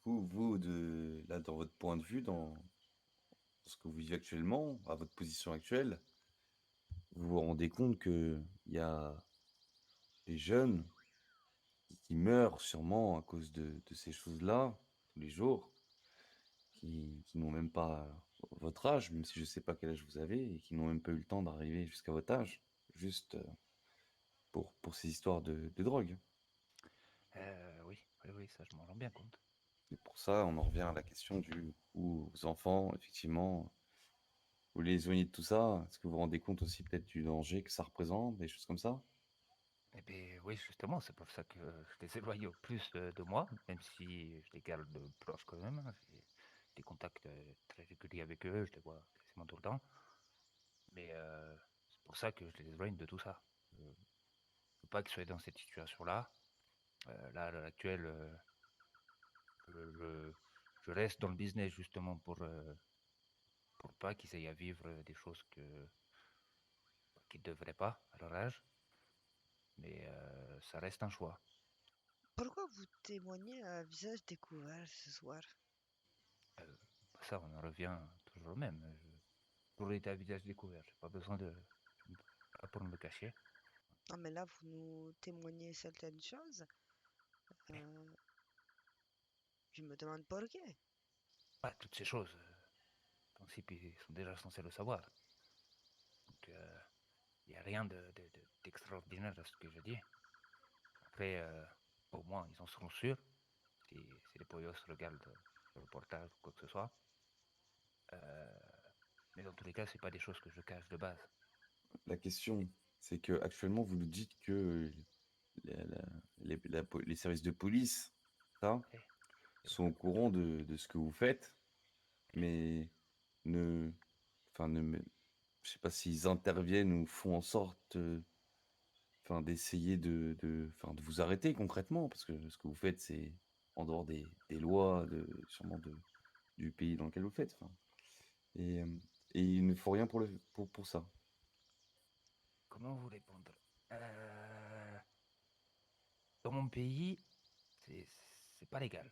Vous, là, dans votre point de vue, dans ce que vous vivez actuellement, à votre position actuelle, vous vous rendez compte qu'il y a des jeunes qui meurent sûrement à cause de ces choses-là, tous les jours, qui n'ont même pas votre âge, même si je sais pas quel âge vous avez, et qui n'ont même pas eu le temps d'arriver jusqu'à votre âge, juste pour ces histoires de drogue. Oui, oui, oui, ça je m'en rends bien compte. Et pour ça, on en revient à la question du où vos enfants, effectivement, vous les éloignez de tout ça. Est-ce que vous vous rendez compte aussi peut-être du danger que ça représente, des choses comme ça? Eh bien, oui, justement, c'est pour ça que je les éloigne au plus de moi, même si je les garde proches quand même, hein. J'ai des contacts très réguliers avec eux, je les vois quasiment tout le temps. Mais c'est pour ça que je les éloigne de tout ça. Je ne veux pas qu'ils soient dans cette situation-là. Là, à l'heure actuelle, je, je reste dans le business justement pour pas qu'ils aient à vivre des choses qu'ils ne devraient pas à leur âge. Mais ça reste un choix. Pourquoi vous témoignez à visage découvert ce soir? Euh, Ça, on en revient toujours au même. Toujours été à visage découvert. J'ai pas besoin de. Je suis pas pour me le cacher. Non, mais là, vous nous témoignez certaines choses. Mais Euh, je me demande pourquoi. pas toutes ces choses. En principe, ils sont déjà censés le savoir. Donc, il n'y a rien d'extraordinaire dans ce que je dis. Après, au moins, ils en seront sûrs. Si les poyos regardent le reportage ou quoi que ce soit. Euh, mais dans tous les cas, c'est pas des choses que je cache de base. La question, c'est que actuellement, vous nous dites que la- la- les services de police, ça, Eh, sont au courant de ce que vous faites, eh, mais ne, enfin, je sais pas s'ils interviennent ou font en sorte, enfin, d'essayer enfin, de vous arrêter concrètement, parce que ce que vous faites, c'est en dehors des lois, sûrement du pays dans lequel vous le faites. Enfin, et, euh, et il ne faut rien pour ça. Comment vous répondre? Euh, Dans mon pays, c'est pas légal.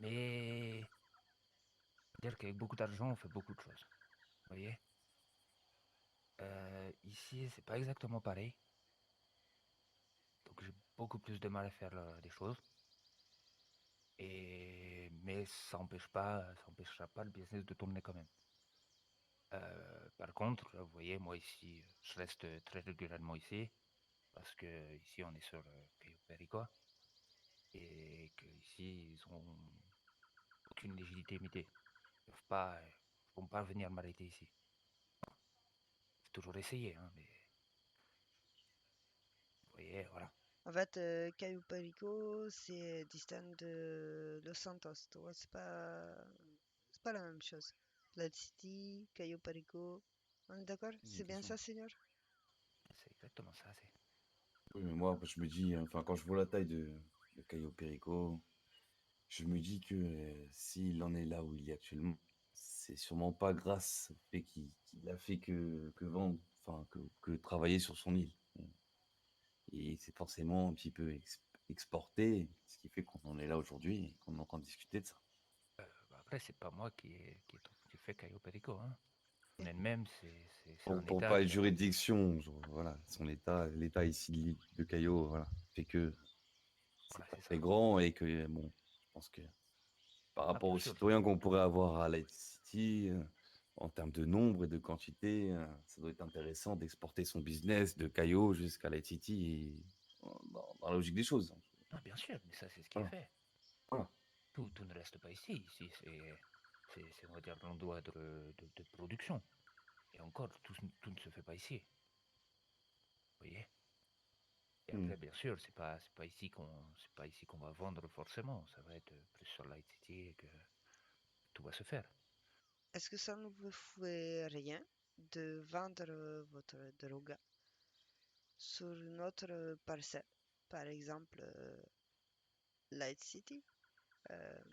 Mais dire qu'avec beaucoup d'argent, on fait beaucoup de choses. Vous voyez? Ici, c'est pas exactement pareil. Donc j'ai beaucoup plus de mal à faire des choses. Mais ça empêchera pas le business de tourner quand même. Par contre, vous voyez, moi ici, je reste très régulièrement ici parce que ici on est sur le Cayo Perico et que ici ils ont aucune légitimité. Ils vont pas venir m'arrêter ici. J'ai toujours essayé, hein, mais vous voyez, voilà. En fait, Cayo Perico, c'est distinct de Los Santos. Tu vois, c'est pas la même chose. Light City, Cayo Perico. On est d'accord? Oui, C'est bien bien sûr. ça, Seigneur? C'est exactement ça. C'est Oui, mais moi, je me dis, enfin, quand je vois la taille de Caio Perico, je me dis que s'il en est là où il est actuellement, c'est sûrement pas grâce au fait qu'il a fait que vendre, enfin, que travailler sur son île. Et c'est forcément un petit peu exporté, ce qui fait qu'on en est là aujourd'hui et qu'on est en train de discuter de ça. Bah, après, c'est pas moi qui fait Cayo Perico, hein. En elle-même, c'est un Pour État parler de qui a. juridiction, voilà, son état, l'état ici de l'île de Caio, voilà, fait que c'est Voilà, pas c'est très ça. grand et que, bon, je pense que par Ah, rapport bien aux sûr, c'est citoyens qu'on pourrait avoir à Light City, en termes de nombre et de quantité, ça doit être intéressant d'exporter son business de Caio jusqu'à Light City dans la logique des choses. ah, bien sûr, mais ça, c'est ce qui est Voilà, fait. voilà. Tout ne reste pas ici. Ici, on va dire, l'endroit de production. Et encore, tout ne se fait pas ici. Vous voyez? Et Hmm. après, bien sûr, c'est pas ici qu'on va vendre forcément. Ça va être plus sur Light City que tout va se faire. Est-ce que ça ne vous fait rien de vendre votre drogue sur une autre parcelle? Par exemple, Light City. euh,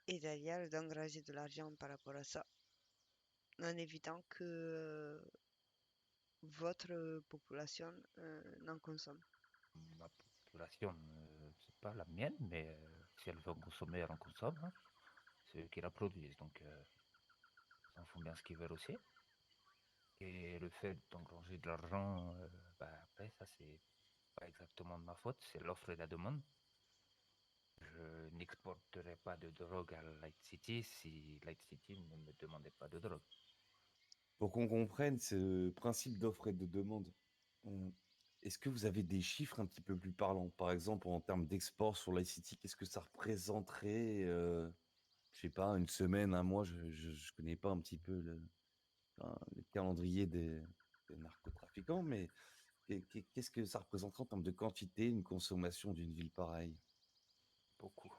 et derrière d'engranger de l'argent par rapport à ça, en évitant que votre population n'en consomme. Ma population, c'est pas la mienne, mais si elle veut en consommer, elle en consomme, hein. C'est eux qui la produisent, donc ils en font bien ce qu'ils veulent aussi. Et le fait d'engranger de l'argent, après, ça, c'est pas exactement de ma faute, c'est l'offre et la demande. Je n'exporterai pas de drogue à Light City si Light City ne me demandait pas de drogue. Pour qu'on comprenne ce principe d'offre et de demande, on- est-ce que vous avez des chiffres un petit peu plus parlants? Par exemple, en termes d'export sur l'ICT, qu'est-ce que ça représenterait, je sais pas, une semaine, un mois, je connais pas un petit peu le calendrier des narcotrafiquants, mais qu'est-ce que ça représenterait en termes de quantité, une consommation d'une ville pareille? Beaucoup.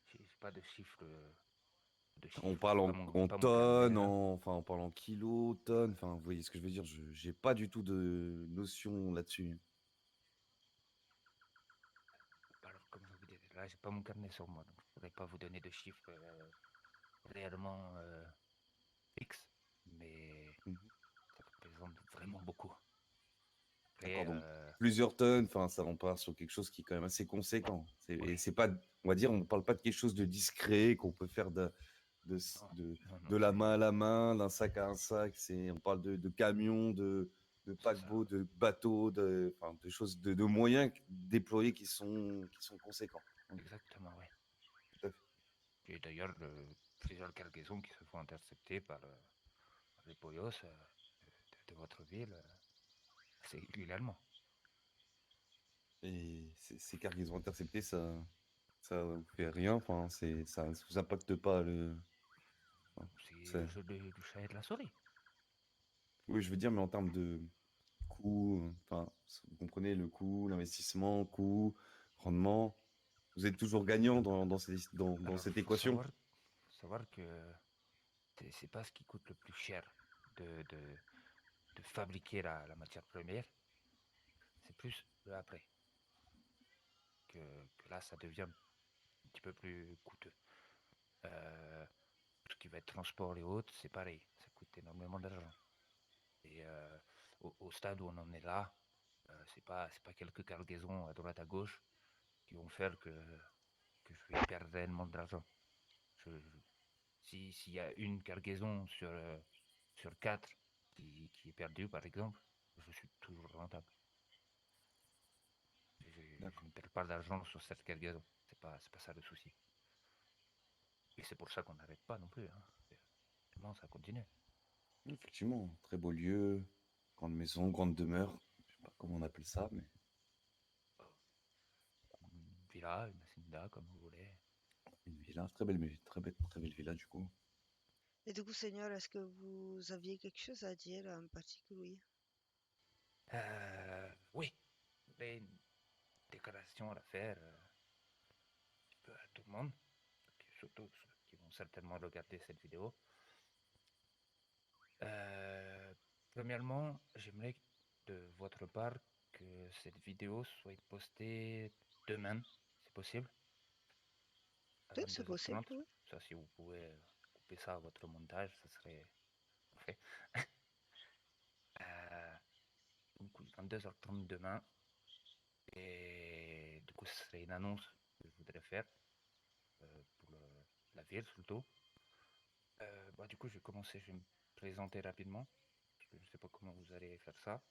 J'ai pas de chiffres, On c'est parle en pas mon carnet, tonnes, hein. enfin, on parle en kilos, tonnes, enfin, vous voyez ce que je veux dire? J'ai pas du tout de notion là-dessus. Alors, comme je vous disais, là, j'ai pas mon carnet sur moi, donc je pourrais pas vous donner de chiffres réellement fixes, mais Mhm. ça représente vraiment beaucoup. D'accord, Après, donc plusieurs tonnes, enfin, ça on part sur quelque chose qui est quand même assez conséquent. Et oui, c'est pas, on va dire, on parle pas de quelque chose de discret qu'on peut faire de, non, de, non, de la main c'est à la main, d'un sac à un sac. On parle de camions, de ça, paquebots, de bateaux, enfin, de choses, de moyens déployés qui sont conséquents. Ok, exactement, oui. tout à fait. Et d'ailleurs, plusieurs cargaisons qui se font intercepter par les poyos de votre ville assez régulièrement. Et ces cargaisons interceptées, ça vous fait rien, enfin, ça ne vous impacte pas enfin, C'est le c'est- jeu du chat et de la souris. oui, je veux dire, mais en termes de coût, enfin, vous comprenez le coût, l'investissement, coût, rendement, vous êtes toujours gagnant dans Alors, cette équation. faut savoir que c'est pas ce qui coûte le plus cher de, de, de fabriquer la matière première, c'est plus le après que là, ça devient un petit peu plus coûteux. Euh, tout ce qui va être transport et autres, c'est pareil, ça coûte énormément d'argent. Et au stade où on en est là, c'est pas quelques cargaisons à droite à gauche qui vont faire que je vais perdre réellement de l'argent. S'il y a une cargaison sur quatre qui est perdue, par exemple, je suis toujours rentable. Je D'accord. ne perds pas d'argent sur cette cargaison. C'est pas ça le souci. Et c'est pour ça qu'on n'arrête pas non plus, hein. Vraiment, ça continue. Effectivement, très beau lieu, grande maison, grande demeure, je sais pas comment on appelle ça, mais Une villa, une hacienda, comme vous voulez. une villa, très belle villa du coup. Et du coup, Seigneur, est-ce que vous aviez quelque chose à dire en particulier? Oui, j'aurais une déclaration à la faire un petit peu à tout le monde, surtout ceux qui vont certainement regarder cette vidéo. Euh, Premièrement, j'aimerais de votre part que cette vidéo soit postée demain, si possible, à Oui, c'est possible, 22h30. oui. Ça, si vous pouvez couper ça à votre montage, ça serait parfait. Euh, donc, 22h30 demain. Et du coup, ce serait une annonce que je voudrais faire pour la ville surtout. Du coup, je vais commencer, je vais me présenter rapidement, parce que je ne sais pas comment vous allez faire ça.